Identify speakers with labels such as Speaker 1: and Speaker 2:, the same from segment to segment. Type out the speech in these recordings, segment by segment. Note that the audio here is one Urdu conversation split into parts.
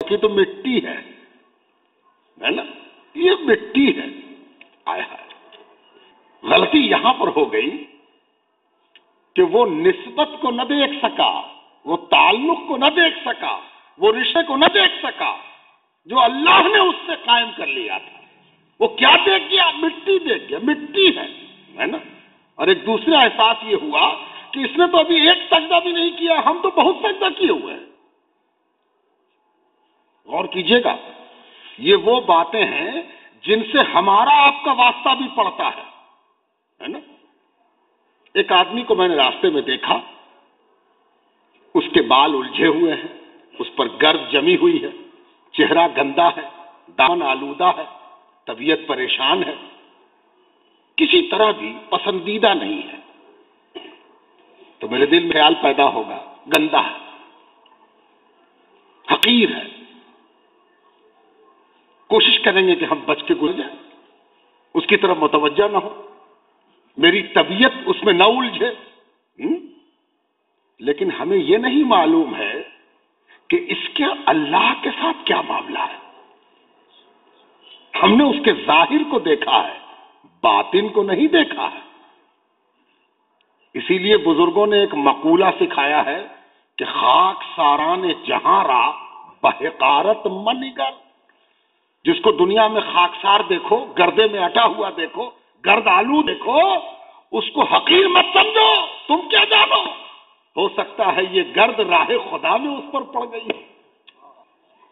Speaker 1: کہ تو مٹی ہے نا، یہ مٹی ہے. آیا غلطی یہاں پر ہو گئی کہ وہ نسبت کو نہ دیکھ سکا، وہ تعلق کو نہ دیکھ سکا، وہ رشتے کو نہ دیکھ سکا جو اللہ نے اس سے قائم کر لیا تھا. وہ کیا دیکھ گیا؟ مٹی دیکھ گیا. مٹی ہے نا. اور ایک دوسرا احساس یہ ہوا کہ اس نے تو ابھی ایک سجدہ بھی نہیں کیا، ہم تو بہت سجدہ کیے ہوئے ہیں. غور کیجئے گا، یہ وہ باتیں ہیں جن سے ہمارا آپ کا واسطہ بھی پڑتا ہے نا. ایک آدمی کو میں نے راستے میں دیکھا، اس کے بال الجھے ہوئے ہیں، اس پر گرد جمی ہوئی ہے، چہرہ گندا ہے، دامن آلودہ ہے، طبیعت پریشان ہے، کسی طرح بھی پسندیدہ نہیں ہے. تو میرے دل میں خیال پیدا ہوگا گندا ہے، حقیر ہے. کوشش کریں گے کہ ہم بچ کے گزر جائیں، اس کی طرف متوجہ نہ ہو، میری طبیعت اس میں نہ الجھے. لیکن ہمیں یہ نہیں معلوم ہے کہ اس کے اللہ کے ساتھ کیا معاملہ ہے. ہم نے اس کے ظاہر کو دیکھا ہے، باطن کو نہیں دیکھا ہے. اسی لیے بزرگوں نے ایک مقولہ سکھایا ہے کہ خاک ساران جہاں را بحقارت منگر. جس کو دنیا میں خاکسار دیکھو، گردے میں اٹا ہوا دیکھو، گرد آلو دیکھو، اس کو حقیر مت سمجھو. تم کیا جانو؟ ہو سکتا ہے یہ گرد راہ خدا میں اس پر پڑ گئی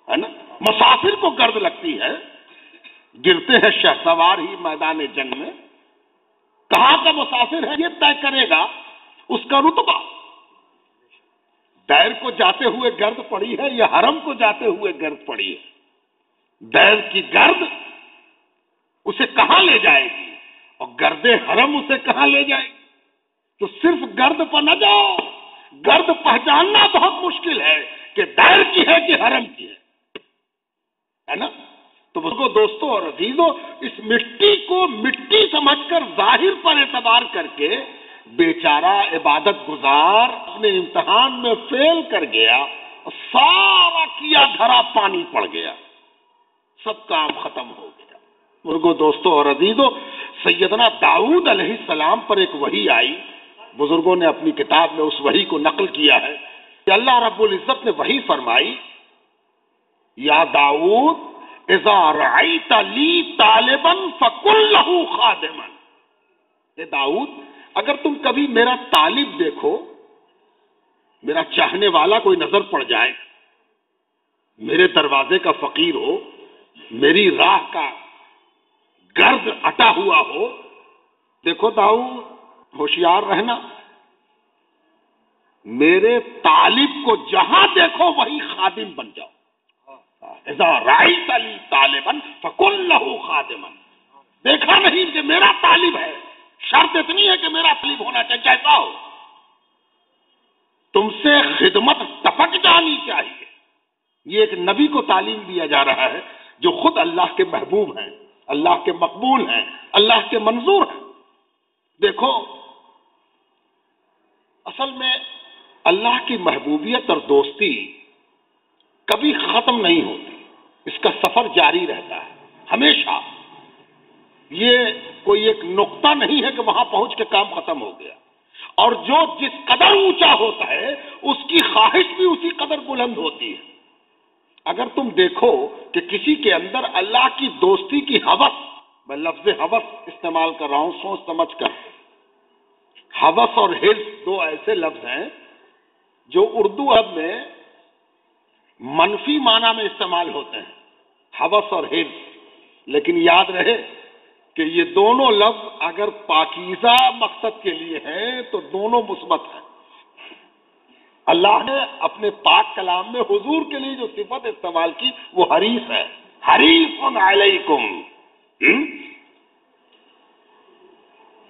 Speaker 1: ہے نا. مسافر کو گرد لگتی ہے، گرتے ہیں شہسوار ہی میدان جنگ میں. کہاں کا مسافر ہے یہ طے کرے گا اس کا رتبہ. دیر کو جاتے ہوئے گرد پڑی ہے یا حرم کو جاتے ہوئے گرد پڑی ہے. دیر کی گرد اسے کہاں لے جائے گی اور گرد حرم اسے کہاں لے جائے گی. تو صرف گرد پر نہ جاؤ. گرد پہچاننا بہت مشکل ہے کہ دیر کی ہے کہ حرم کی ہے نا. تو بزرگوں، دوستوں اور عزیزوں، اس مٹی کو مٹی سمجھ کر ظاہر پر اعتبار کر کے بیچارہ عبادت گزار اپنے امتحان میں فیل کر گیا اور سارا کیا دھرا پانی پڑ گیا، سب کام ختم ہو گیا. بزرگوں، دوستوں اور عزیزوں، سیدنا داؤد علیہ السلام پر ایک وحی آئی. بزرگوں نے اپنی کتاب میں اس وحی کو نقل کیا ہے کہ اللہ رب العزت نے وحی فرمائی، یا داؤد اذا رأیت لی طالبا فقل لہ خادما. اے داؤد، اگر تم کبھی میرا طالب دیکھو، میرا چاہنے والا کوئی نظر پڑ جائے، میرے دروازے کا فقیر ہو، میری راہ کا گرد اٹا ہوا ہو، دیکھو داؤد، ہوشیار رہنا، میرے طالب کو جہاں دیکھو وہی خادم بن جاؤ. اذا رأیت لی طالبا فقل لہ خادما. دیکھا نہیں کہ میرا طالب ہے، شرط اتنی ہے کہ میرا طالب ہونا چاہیے، جیسا ہو. تم سے خدمت ٹپک جانی چاہیے. یہ ایک نبی کو تعلیم دیا جا رہا ہے جو خود اللہ کے محبوب ہیں، اللہ کے مقبول ہیں، اللہ کے منظور ہیں. دیکھو، اصل میں اللہ کی محبوبیت اور دوستی کبھی ختم نہیں ہوتی، اس کا سفر جاری رہتا ہے ہمیشہ. یہ کوئی ایک نقطہ نہیں ہے کہ وہاں پہنچ کے کام ختم ہو گیا. اور جو جس قدر اونچا ہوتا ہے اس کی خواہش بھی اسی قدر بلند ہوتی ہے. اگر تم دیکھو کہ کسی کے اندر اللہ کی دوستی کی ہوس، میں لفظ ہوس استعمال کر رہا ہوں سوچ سمجھ کر. ہوس اور حرص دو ایسے لفظ ہیں جو اردو ادب میں منفی معنی میں استعمال ہوتے ہیں، ہوس اور حرص. لیکن یاد رہے کہ یہ دونوں لفظ اگر پاکیزہ مقصد کے لیے ہیں تو دونوں مثبت ہیں. اللہ نے اپنے پاک کلام میں حضور کے لیے جو صفت استعمال کی وہ حریص ہے. حریص علیکم.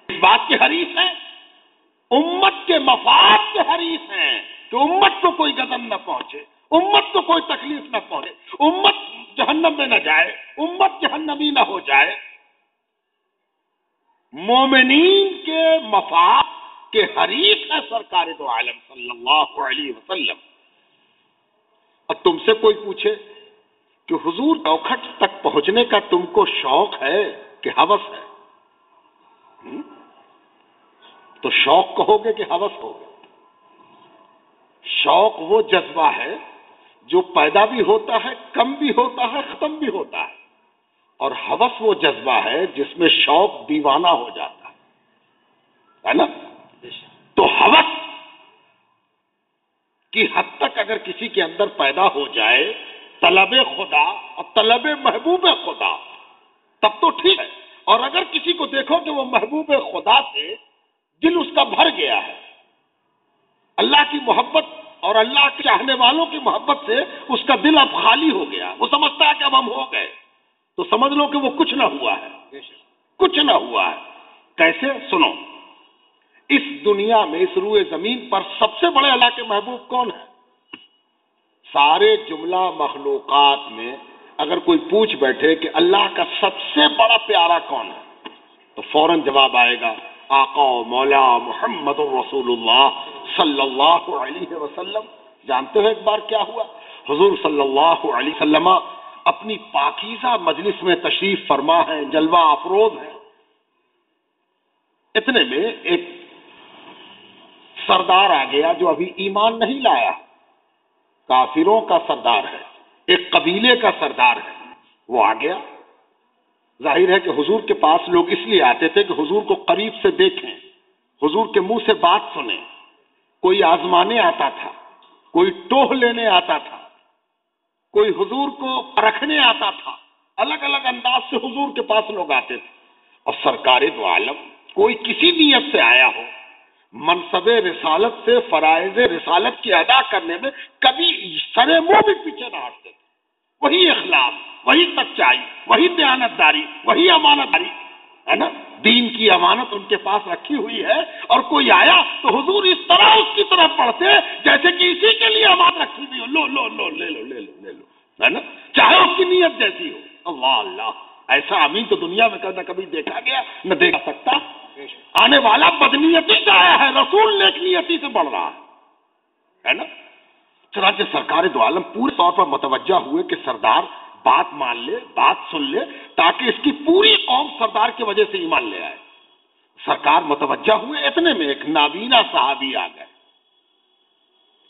Speaker 1: اس بات کے حریص ہیں، امت کے مفاد کے حریص ہیں کہ امت کو کوئی غضب نہ پہنچے، امت کو کوئی تکلیف نہ پہنچے، امت جہنم میں نہ جائے، امت جہنمی نہ ہو جائے. مومنین کے مفاد کے حریص ہے سرکار دو عالم صلی اللہ علیہ وسلم. اب تم سے کوئی پوچھے کہ حضور چوکھٹ تک پہنچنے کا تم کو شوق ہے کہ ہوس ہے؟ تو شوق کہو گے کہ ہوس ہوگے؟ شوق وہ جذبہ ہے جو پیدا بھی ہوتا ہے، کم بھی ہوتا ہے، ختم بھی ہوتا ہے، اور ہوس وہ جذبہ ہے جس میں شوق دیوانہ ہو جاتا ہے نا؟ تو ہوس کی حد تک اگر کسی کے اندر پیدا ہو جائے طلب خدا اور طلب محبوب خدا، تب تو ٹھیک ہے۔ اور اگر کسی کو دیکھو کہ وہ محبوب خدا سے دل اس کا بھر گیا ہے، اللہ کی محبت اور اللہ کے چاہنے والوں کی محبت سے اس کا دل اب خالی ہو گیا، وہ سمجھتا ہے کہ اب ہم ہو گئے، تو سمجھ لو کہ وہ کچھ نہ ہوا ہے، کچھ نہ ہوا ہے۔ کیسے؟ سنو، اس دنیا میں، اس روئے زمین پر سب سے بڑے اللہ کے محبوب کون ہیں؟ سارے جملہ مخلوقات میں اگر کوئی پوچھ بیٹھے کہ اللہ کا سب سے بڑا پیارا کون ہے، تو فوراً جواب آئے گا آقا و مولا محمد رسول اللہ صلی اللہ علیہ وسلم۔ جانتے ہو ایک بار کیا ہوا؟ حضور صلی اللہ علیہ وسلم اپنی پاکیزہ مجلس میں تشریف فرما ہے، جلوہ افروز ہے۔ اتنے میں ایک سردار آ گیا جو ابھی ایمان نہیں لایا، کافروں کا سردار ہے، ایک قبیلے کا سردار ہے۔ وہ آ گیا، ظاہر ہے کہ حضور کے پاس لوگ اس لیے آتے تھے کہ حضور کو قریب سے دیکھیں، حضور کے منہ سے بات سنیں۔ کوئی آزمانے آتا تھا، کوئی ٹوہ لینے آتا تھا، کوئی حضور کو پرکھنے آتا تھا، الگ الگ انداز سے حضور کے پاس لوگ آتے تھے۔ اور سرکار دو عالم کوئی کسی نیت سے آیا ہو، منصب رسالت سے فرائض رسالت کی ادا کرنے میں کبھی سرے منہ بھی پیچھے نہ ہٹتے تھے۔ وہی اخلاص، وہی سچائی، وہی دیانتداری، وہی امانت داری ہے نا، دین کی امانت ان کے پاس رکھی ہوئی ہے۔ اور کوئی آیا تو حضور اس طرح اس کی طرف پڑھتے جیسے کہ اسی کے لیے امانت رکھی ہوئی ہو، لو لو لو لے لو لے لو لے لو، ہے نا، چاہے اس کی نیت جیسی ہو۔ اللہ اللہ، ایسا امین تو دنیا میں نہ کبھی دیکھا گیا نہ دیکھا سکتا۔ آنے والا بدنیتی سے آیا ہے، رسول نیک نیتی سے بڑھ رہا ہے نا۔ چنانچہ سرکار دو عالم پورے طور پر متوجہ ہوئے کہ سردار بات مان لے، بات سن لے، تاکہ اس کی پوری قوم سردار کی وجہ سے ایمان لے آئے۔ سرکار متوجہ ہوئے، اتنے میں ایک نابینا صحابی آ گئے،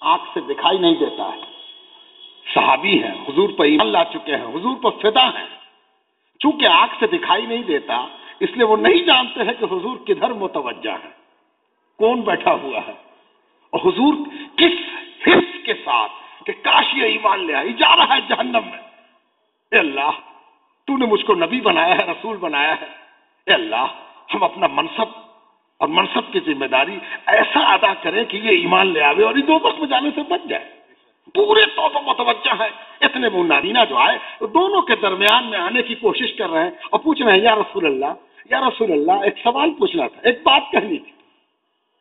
Speaker 1: آنکھ سے دکھائی نہیں دیتا ہے، صحابی ہیں، حضور پر ایمان لا چکے ہیں، حضور پر فدا ہیں۔ چونکہ آنکھ سے دکھائی نہیں دیتا، اس لیے وہ نہیں جانتے ہیں کہ حضور کدھر متوجہ ہے، کون بیٹھا ہوا ہے، اور حضور کس حرص کے ساتھ کہ کاش یہ ایمان لے آئی، جا رہا ہے جہنم میں۔ اے اللہ، تو نے مجھ کو نبی بنایا ہے، رسول بنایا ہے، اے اللہ ہم اپنا منصب اور منصب کی ذمہ داری ایسا ادا کریں کہ یہ ایمان لے آوے اور یہ دوزخ میں جانے سے بچ جائے۔ پورے طور پر متوجہ ہے۔ اتنے وہ نابینا جو آئے تو دونوں کے درمیان میں آنے کی کوشش کر رہے ہیں اور پوچھ رہے ہیں یا رسول اللہ، یا رسول اللہ، ایک سوال پوچھنا تھا، ایک بات کہنی تھی۔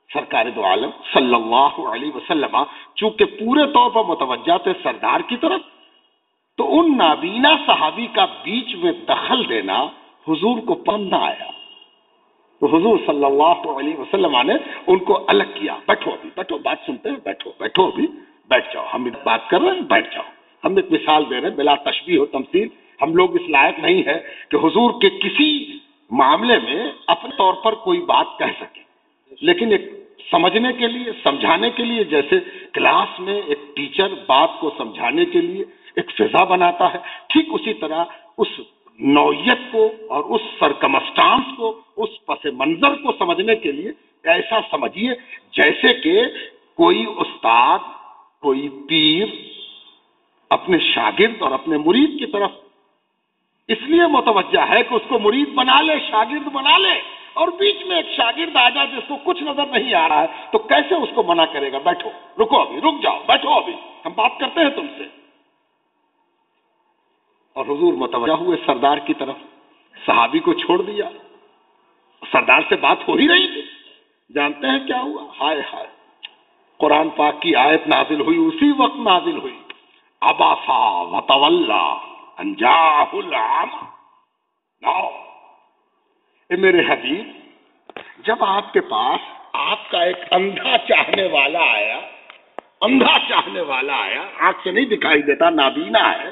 Speaker 1: سرکار دو عالم صلی اللہ علیہ وسلم چونکہ پورے طور پر متوجہ تھے سردار کی طرف، تو ان نابینا صحابی کا بیچ میں دخل دینا حضور کو پسند نہ آیا۔ تو حضور صلی اللہ علیہ وسلم نے ان کو الگ کیا، بیٹھو ابھی، بیٹھو، بات سنتے ہیں، بیٹھو بیٹھو ابھی، بیٹھ جاؤ، ہم بات کر رہے ہیں، بیٹھ جاؤ۔ ہم ایک مثال دے رہے ہیں بلا تشبیہ و تمثیل، ہم لوگ اس لائق نہیں ہے کہ حضور کے کسی معاملے میں اپنے طور پر کوئی بات کہہ سکے، لیکن ایک سمجھنے کے لیے، سمجھانے کے لیے، جیسے کلاس میں ایک ٹیچر بات کو سمجھانے کے لیے ایک فضا بناتا ہے، ٹھیک اسی طرح اس نوعیت کو اور اس سرکمسٹانس کو، اس پس منظر کو سمجھنے کے لیے ایسا سمجھیے جیسے کہ کوئی استاد، کوئی پیر اپنے شاگرد اور اپنے مرید کی طرف اس لیے متوجہ ہے کہ اس کو مرید بنا لے، شاگرد بنا لے، اور بیچ میں ایک شاگرد آ جائے جس کو کچھ نظر نہیں آ رہا ہے تو کیسے اس کو منع کرے گا؟ بیٹھو، رکو ابھی، رک جاؤ، بیٹھو ابھی، ہم بات کرتے ہیں تم سے۔ اور حضور متوجہ ہوئے سردار کی طرف، صحابی کو چھوڑ دیا، سردار سے بات ہو ہی رہی تھی۔ جانتے ہیں کیا ہوا؟ ہائے ہائے، قرآن پاک کی آیت نازل ہوئی، اسی وقت نازل ہوئی، عباسا وتولا ان جاءہ الاعمی۔ ناؤ اے میرے حبیب، جب آپ کے پاس آپ کا ایک اندھا چاہنے والا آیا، اندھا چاہنے والا آیا، آنکھ سے نہیں دکھائی دیتا، نابینا ہے،